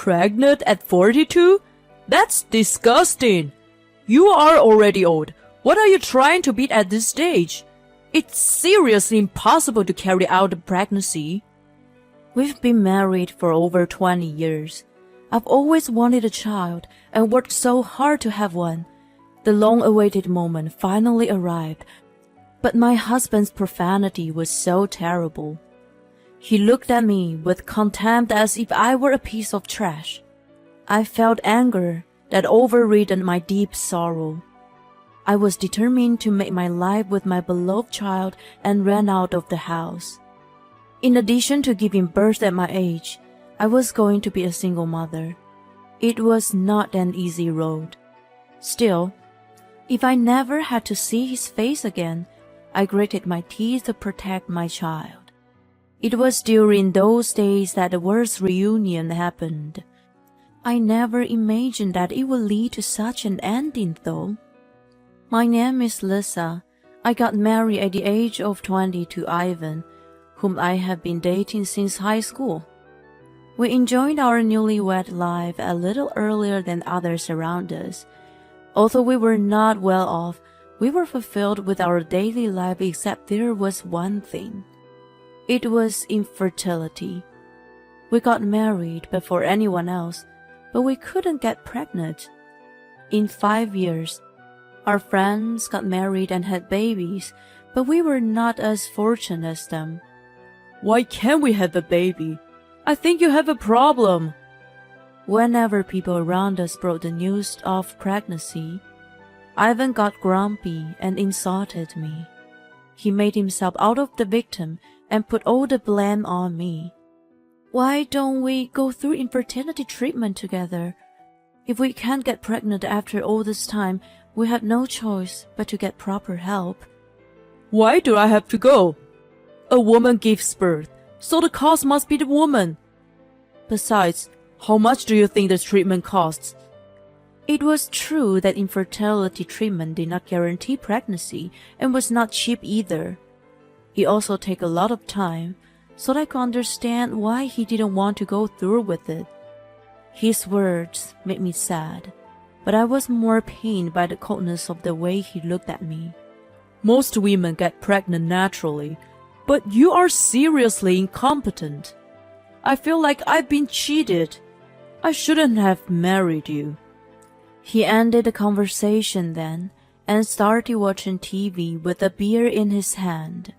Pregnant at 42? That's disgusting. You are already old. What are you trying to beat at this stage? It's seriously impossible to carry out a pregnancy. We've been married for over 20 years. I've always wanted a child and worked so hard to have one. The long-awaited moment finally arrived, but my husband's profanity was so terrible. He looked at me with contempt as if I were a piece of trash. I felt anger that overridden my deep sorrow. I was determined to make my life with my beloved child and ran out of the house. In addition to giving birth at my age, I was going to be a single mother. It was not an easy road. Still, if I never had to see his face again, I gritted my teeth to protect my child. It was during those days that the worst reunion happened. I never imagined that it would lead to such an ending, though. My name is Lisa. I got married at the age of 20 to Ivan, whom I have been dating since high school. We enjoyed our newlywed life a little earlier than others around us. Although we were not well off, we were fulfilled with our daily life except there was one thing. It was infertility. We got married before anyone else, but we couldn't get pregnant. In 5 years, our friends got married and had babies, but we were not as fortunate as them. Why can't we have a baby? I think you have a problem. Whenever people around us brought the news of pregnancy, Ivan got grumpy and insulted me. He made himself out of the victim and put all the blame on me. Why don't we go through infertility treatment together? If we can't get pregnant after all this time, we have no choice but to get proper help. Why do I have to go? A woman gives birth, so the cost must be the woman. Besides, how much do you think the treatment costs? It was true that infertility treatment did not guarantee pregnancy and was not cheap either. It also took a lot of time, so I could understand why he didn't want to go through with it. His words made me sad, but I was more pained by the coldness of the way he looked at me. Most women get pregnant naturally, but you are seriously incompetent. I feel like I've been cheated. I shouldn't have married you. He ended the conversation then and started watching TV with a beer in his hand.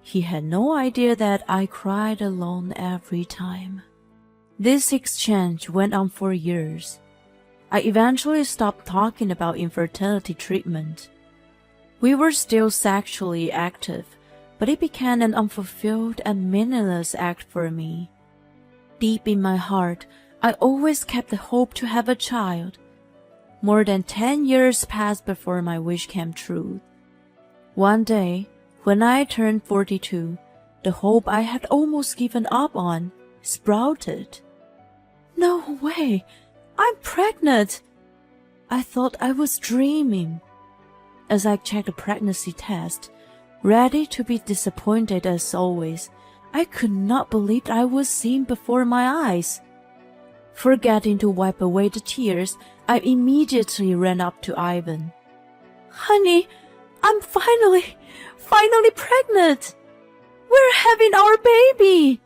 He had no idea that I cried alone every time. This exchange went on for years. I eventually stopped talking about infertility treatment. We were still sexually active, but it became an unfulfilled and meaningless act for me. Deep in my heart, I always kept the hope to have a child. More than 10 years passed before my wish came true. One day, when I turned 42, the hope I had almost given up on sprouted. No way! I'm pregnant! I thought I was dreaming. As I checked the pregnancy test, ready to be disappointed as always, I could not believe I was seeing before my eyes. Forgetting to wipe away the tears, I immediately ran up to Ivan. Honey, I'm finally pregnant! We're having our baby!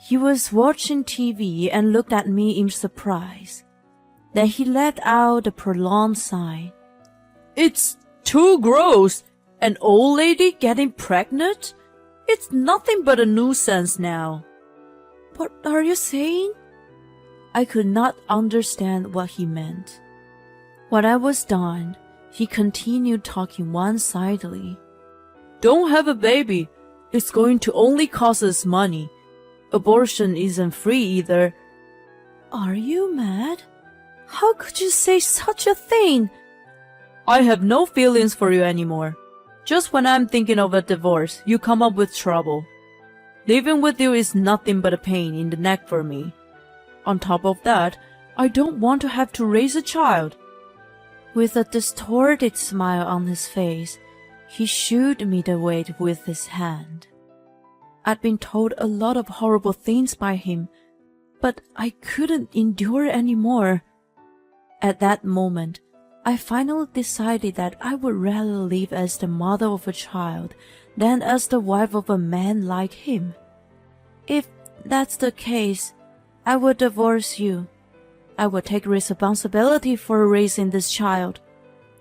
He was watching TV and looked at me in surprise. Then he let out a prolonged sigh. It's too gross! An old lady getting pregnant? It's nothing but a nuisance now. What are you saying? I could not understand what he meant. When I was done, he continued talking one-sidedly. Don't have a baby. It's going to only cost us money. Abortion isn't free either. Are you mad? How could you say such a thing? I have no feelings for you anymore. Just when I'm thinking of a divorce, you come up with trouble. Living with you is nothing but a pain in the neck for me. On top of that, I don't want to have to raise a child. With a distorted smile on his face, he shooed me the weight with his hand. I'd been told a lot of horrible things by him, but I couldn't endure anymore. At that moment, I finally decided that I would rather live as the mother of a child than as the wife of a man like him. If that's the case, I would divorce you. I would take responsibility for raising this child.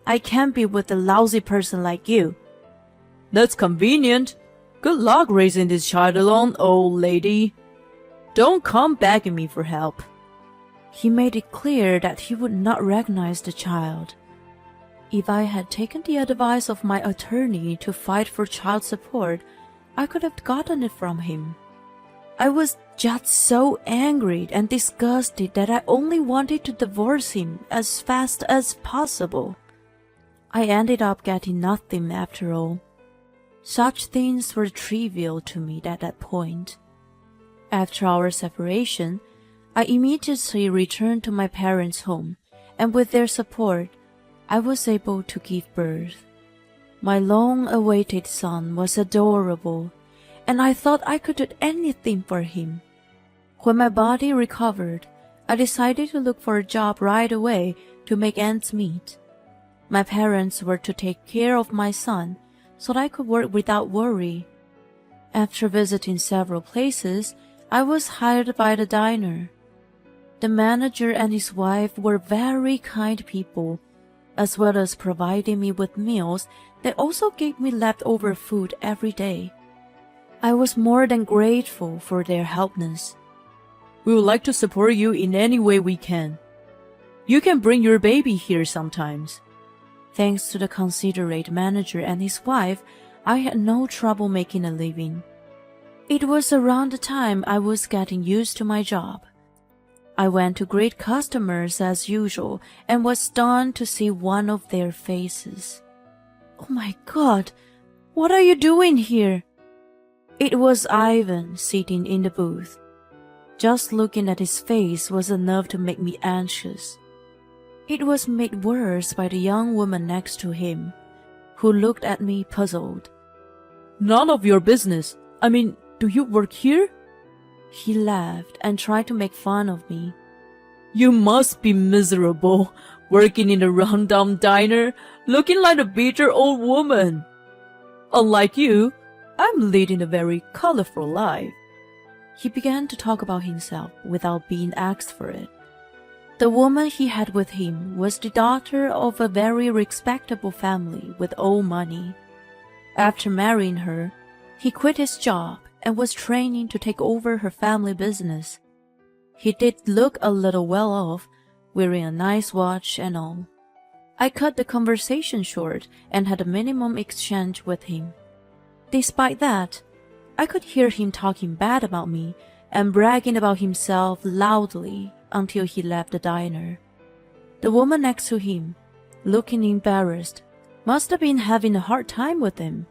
I can't be with a lousy person like you. That's convenient. Good luck raising this child alone, old lady. Don't come begging me for help. He made it clear that he would not recognize the child. If I had taken the advice of my attorney to fight for child support, I could have gotten it from him. I was just so angry and disgusted that I only wanted to divorce him as fast as possible. I ended up getting nothing after all. Such things were trivial to me at that point. After our separation, I immediately returned to my parents' home, and with their support, I was able to give birth. My long-awaited son was adorable, and I thought I could do anything for him. When my body recovered, I decided to look for a job right away to make ends meet. My parents were to take care of my son so that I could work without worry. After visiting several places, I was hired by the diner. The manager and his wife were very kind people. As well as providing me with meals, they also gave me leftover food every day. I was more than grateful for their helpness. We would like to support you in any way we can. You can bring your baby here sometimes. Thanks to the considerate manager and his wife, I had no trouble making a living. It was around the time I was getting used to my job. I went to greet customers as usual and was stunned to see one of their faces. Oh my God, what are you doing here? It was Ivan sitting in the booth. Just looking at his face was enough to make me anxious. It was made worse by the young woman next to him, who looked at me puzzled. None of your business. I mean, do you work here? He laughed and tried to make fun of me. You must be miserable, working in a rundown diner, looking like a bitter old woman. Unlike you, I'm leading a very colorful life. He began to talk about himself without being asked for it. The woman he had with him was the daughter of a very respectable family with old money. After marrying her, he quit his job and was training to take over her family business. He did look a little well off, wearing a nice watch and all. I cut the conversation short and had a minimum exchange with him. Despite that, I could hear him talking bad about me and bragging about himself loudly until he left the diner. The woman next to him, looking embarrassed, must have been having a hard time with him.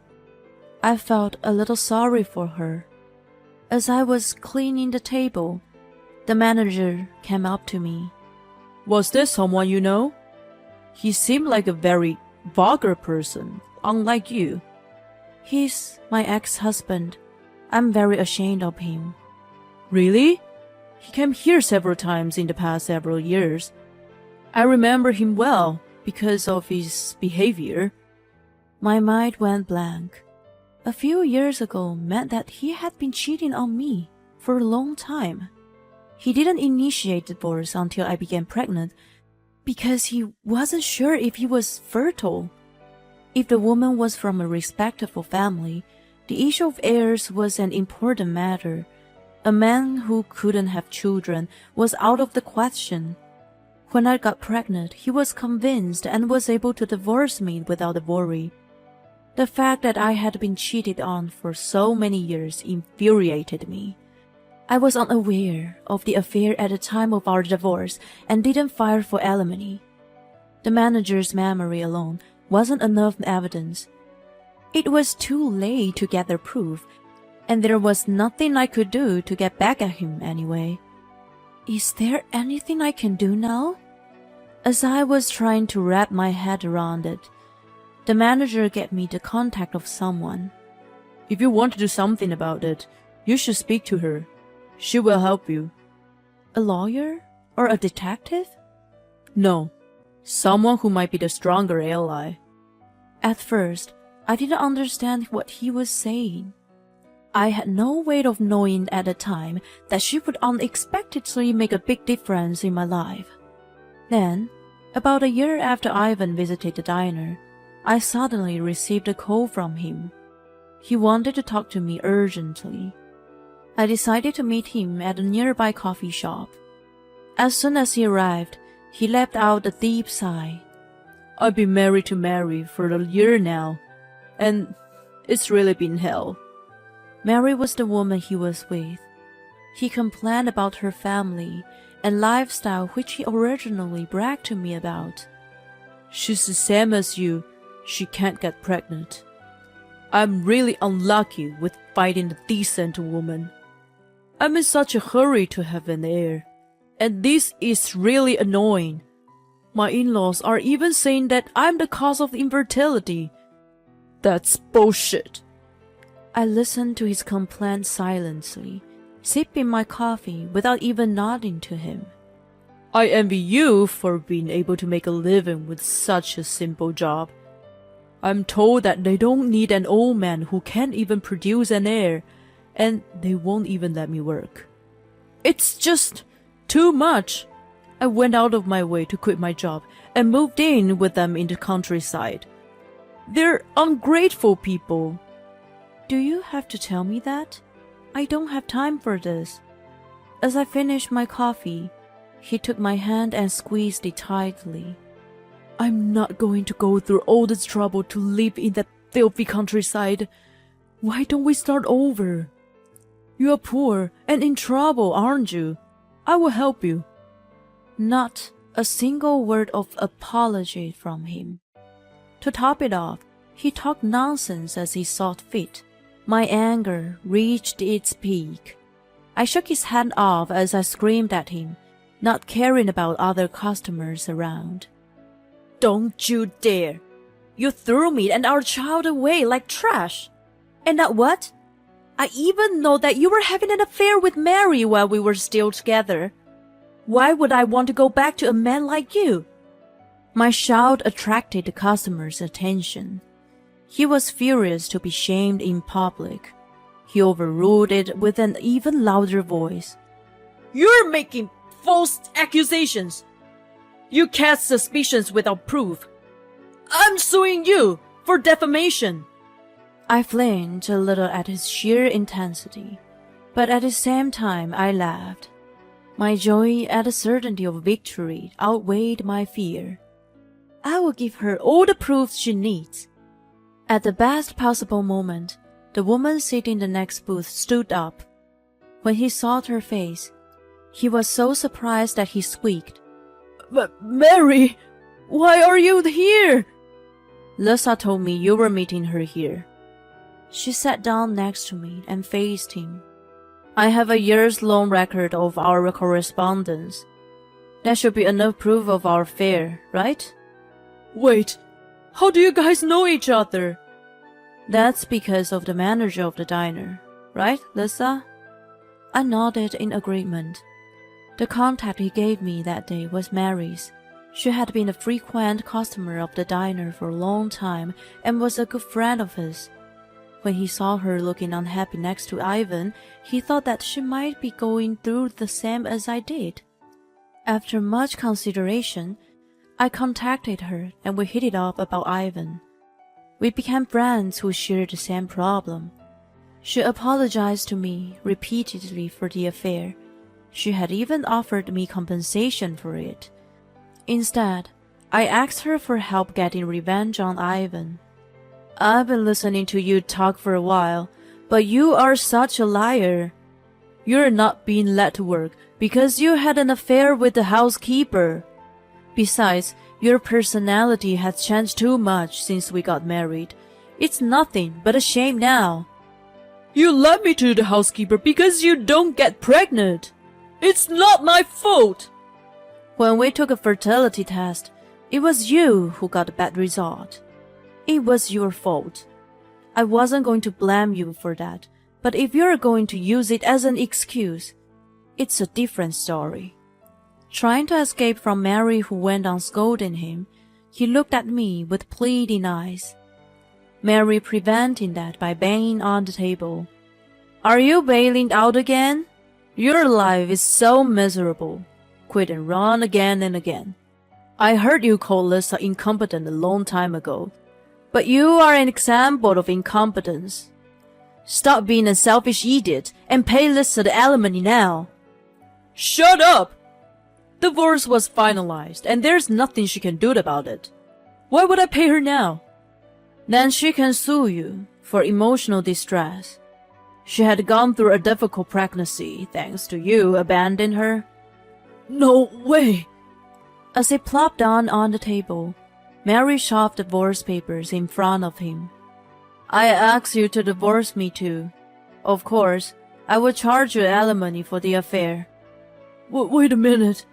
I felt a little sorry for her. As I was cleaning the table, the manager came up to me. Was this someone you know? He seemed like a very vulgar person, unlike you. He's my ex-husband. I'm very ashamed of him. Really? He came here several times in the past several years. I remember him well because of his behavior. My mind went blank. A few years ago meant that he had been cheating on me for a long time. He didn't initiate divorce until I became pregnant because he wasn't sure if he was fertile. If the woman was from a respectable family, the issue of heirs was an important matter. A man who couldn't have children was out of the question. When I got pregnant, he was convinced and was able to divorce me without a worry. The fact that I had been cheated on for so many years infuriated me. I was unaware of the affair at the time of our divorce and didn't file for alimony. The manager's memory alone wasn't enough evidence. It was too late to gather proof, and there was nothing I could do to get back at him anyway. Is there anything I can do now? As I was trying to wrap my head around it, the manager gave me the contact of someone. If you want to do something about it, you should speak to her. She will help you. A lawyer? Or a detective? No, someone who might be the stronger ally. At first, I didn't understand what he was saying. I had no way of knowing at the time that she would unexpectedly make a big difference in my life. Then, about a year after Ivan visited the diner, I suddenly received a call from him. He wanted to talk to me urgently. I decided to meet him at a nearby coffee shop. As soon as he arrived, he let out a deep sigh. I've been married to Mary for a year now, and it's really been hell. Mary was the woman he was with. He complained about her family and lifestyle which he originally bragged to me about. She's the same as you. She can't get pregnant. I'm really unlucky with finding a decent woman. I'm in such a hurry to have an heir, and this is really annoying. My in-laws are even saying that I'm the cause of infertility. That's bullshit. I listened to his complaint silently, sipping my coffee without even nodding to him. I envy you for being able to make a living with such a simple job. I'm told that they don't need an old man who can't even produce an heir, and they won't even let me work. It's just too much. I went out of my way to quit my job and moved in with them in the countryside. They're ungrateful people. Do you have to tell me that? I don't have time for this. As I finished my coffee, he took my hand and squeezed it tightly. I'm not going to go through all this trouble to live in that filthy countryside. Why don't we start over? You are poor and in trouble, aren't you? I will help you. Not a single word of apology from him. To top it off, he talked nonsense as he saw fit. My anger reached its peak. I shook his hand off as I screamed at him, not caring about other customers around. Don't you dare! You threw me and our child away like trash. And now what? I even know that you were having an affair with Mary while we were still together. Why would I want to go back to a man like you? My shout attracted the customer's attention. He was furious to be shamed in public. He overruled it with an even louder voice. You're making false accusations. You cast suspicions without proof. I'm suing you for defamation. I flinched a little at his sheer intensity, but at the same time I laughed. My joy at the certainty of victory outweighed my fear. I will give her all the proofs she needs. At the best possible moment, the woman sitting in the next booth stood up. When he saw her face, he was so surprised that he squeaked. Mary, why are you here? Lisa told me you were meeting her here. She sat down next to me and faced him. I have a years-long record of our correspondence. That should be enough proof of our affair, right? Wait, how do you guys know each other? That's because of the manager of the diner, right, Lisa? I nodded in agreement. The contact he gave me that day was Mary's. She had been a frequent customer of the diner for a long time and was a good friend of his. When he saw her looking unhappy next to Ivan, he thought that she might be going through the same as I did. After much consideration, I contacted her and we hit it off about Ivan. We became friends who shared the same problem. She apologized to me repeatedly for the affair. She had even offered me compensation for it. Instead, I asked her for help getting revenge on Ivan. I've been listening to you talk for a while, but you are such a liar. You're not being let to work because you had an affair with the housekeeper. Besides, your personality has changed too much since we got married. It's nothing but a shame now. You led me to the housekeeper because you don't get pregnant. It's not my fault. When we took a fertility test, it was you who got a bad result. It was your fault. I wasn't going to blame you for that, but if you're going to use it as an excuse, It's a different story. Trying to escape from Mary, who went on scolding him, he looked at me with pleading eyes. Mary preventing that by banging on the table. Are you bailing out again? Your life is so miserable. Quit and run again and again. I heard you call Lisa incompetent a long time ago, but you are an example of incompetence. Stop being a selfish idiot and pay Lisa the alimony now. Shut up! Divorce was finalized, and there's nothing she can do about it. Why would I pay her now? Then she can sue you for emotional distress. She had gone through a difficult pregnancy thanks to you abandoning her. No way! As he plopped down on the table, Mary shoved divorce papers in front of him. I asked you to divorce me too. Of course, I will charge you alimony for the affair. Wait a minute.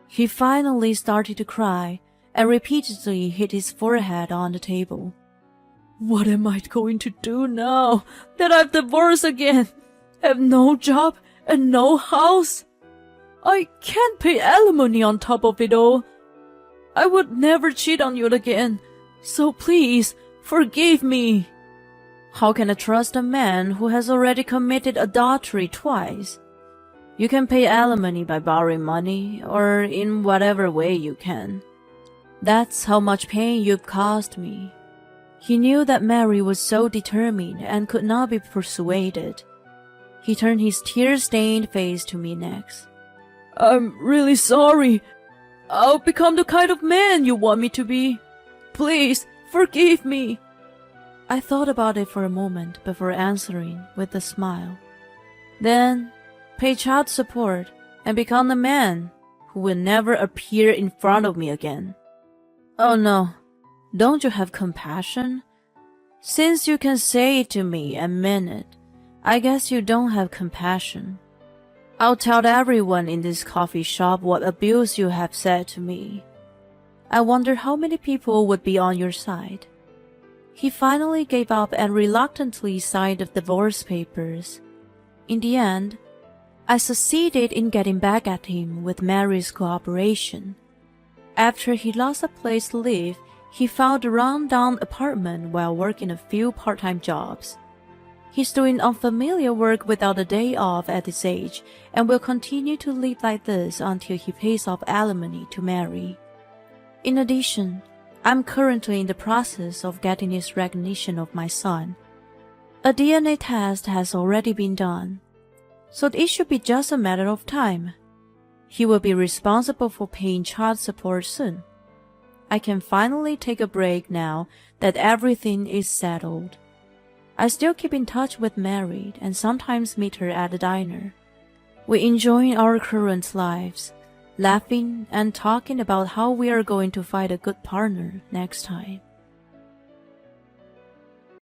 He finally started to cry and repeatedly hit his forehead on the table. What am I going to do now that I've divorced again? Have no job and no house? I can't pay alimony on top of it all. I would never cheat on you again, so please forgive me. How can I trust a man who has already committed adultery twice? You can pay alimony by borrowing money or in whatever way you can. That's how much pain you've caused me. He knew that Mary was so determined and could not be persuaded. He turned his tear-stained face to me next. I'm really sorry. I'll become the kind of man you want me to be. Please, forgive me. I thought about it for a moment before answering with a smile. Then, pay child support and become the man who will never appear in front of me again. Oh no, don't you have compassion? Since you can say it to me and mean it, I guess you don't have compassion. I'll tell everyone in this coffee shop what abuse you have said to me. I wonder how many people would be on your side. He finally gave up and reluctantly signed the divorce papers. In the end, I succeeded in getting back at him with Mary's cooperation. After he lost a place to live, he found a run-down apartment while working a few part-time jobs. He's doing unfamiliar work without a day off at his age and will continue to live like this until he pays off alimony to Mary. In addition, I'm currently in the process of getting his recognition of my son. A DNA test has already been done, so it should be just a matter of time. He will be responsible for paying child support soon. I can finally take a break now that everything is settled. I still keep in touch with Mary and sometimes meet her at the diner. We enjoy our current lives, laughing and talking about how we are going to find a good partner next time.